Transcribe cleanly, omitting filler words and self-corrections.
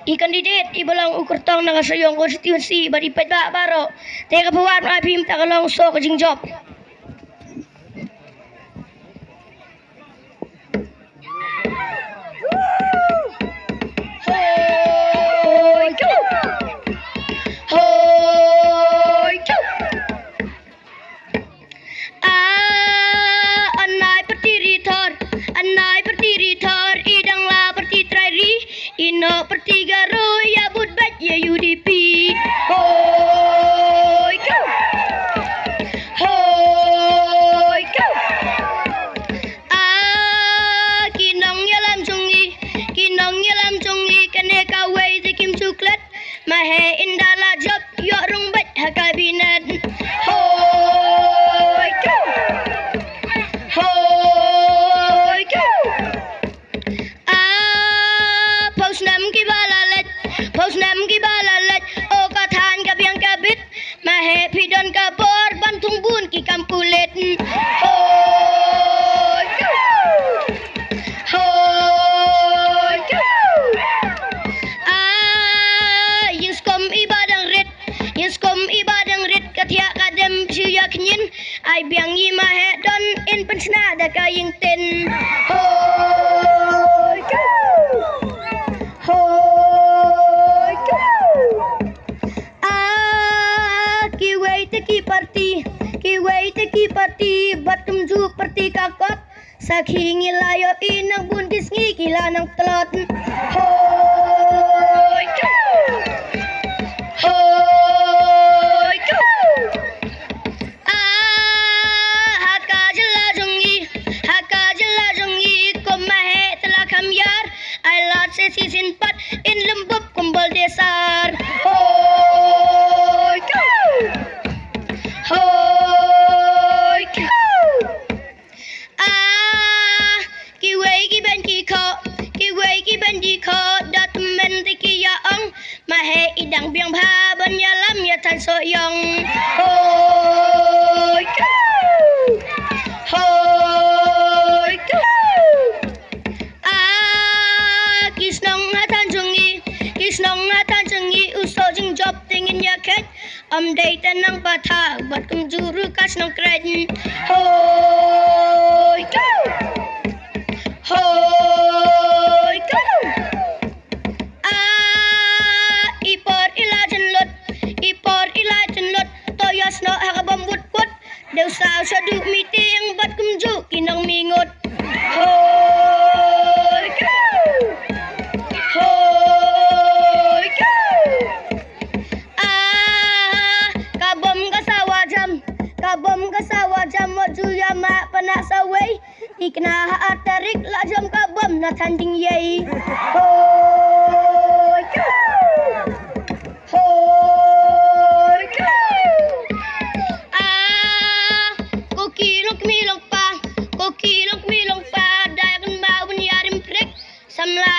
i-kandidat ibalang ukurtong nakasayong konstituensi baripad ba baro teka pawat mapim takalong so kajing job Ino pertigaro ya budbat ya UDP. Hoi go. Hoi go. Kinong yalam jungi kene kawai zikim cuklat. Mahe indala job yo rungbat ha kabinet. Hoi go. Hoi go. Posnam ki balalat o kathan ka biang kabit mahe pidon ka bor bantung bun ki kampulet hoi hoi yuskom ibadang rit katia kadem siya kinyin ay biang yi mahe don in pensna da kaying ten hoi hoi ki parti batum ju parti kakot sakhi ngilayo inang bundis ngi kila nang telot hoi hoi haka jela jungi ko mahe telah kamyar ai lat se sisin pat in lembub kumbal desar hoi hoi mahe idang biang bha ban ya lam ya tan so yong hoi hoi kisnong hatan jungi uso jing job tingin ya ket day tanang patha bat kum juru kas nong kred hoi hoi ipor ilajan lot toyas no hakabam put dew saw sadu meeting bat kumju kinang mingot hoi hoi kabom kasawa jam waju yama panak sawai ikna atarik lajam kabom na tanding yei hoi hoi koki lok milong pa dagan bawun yarim prek samla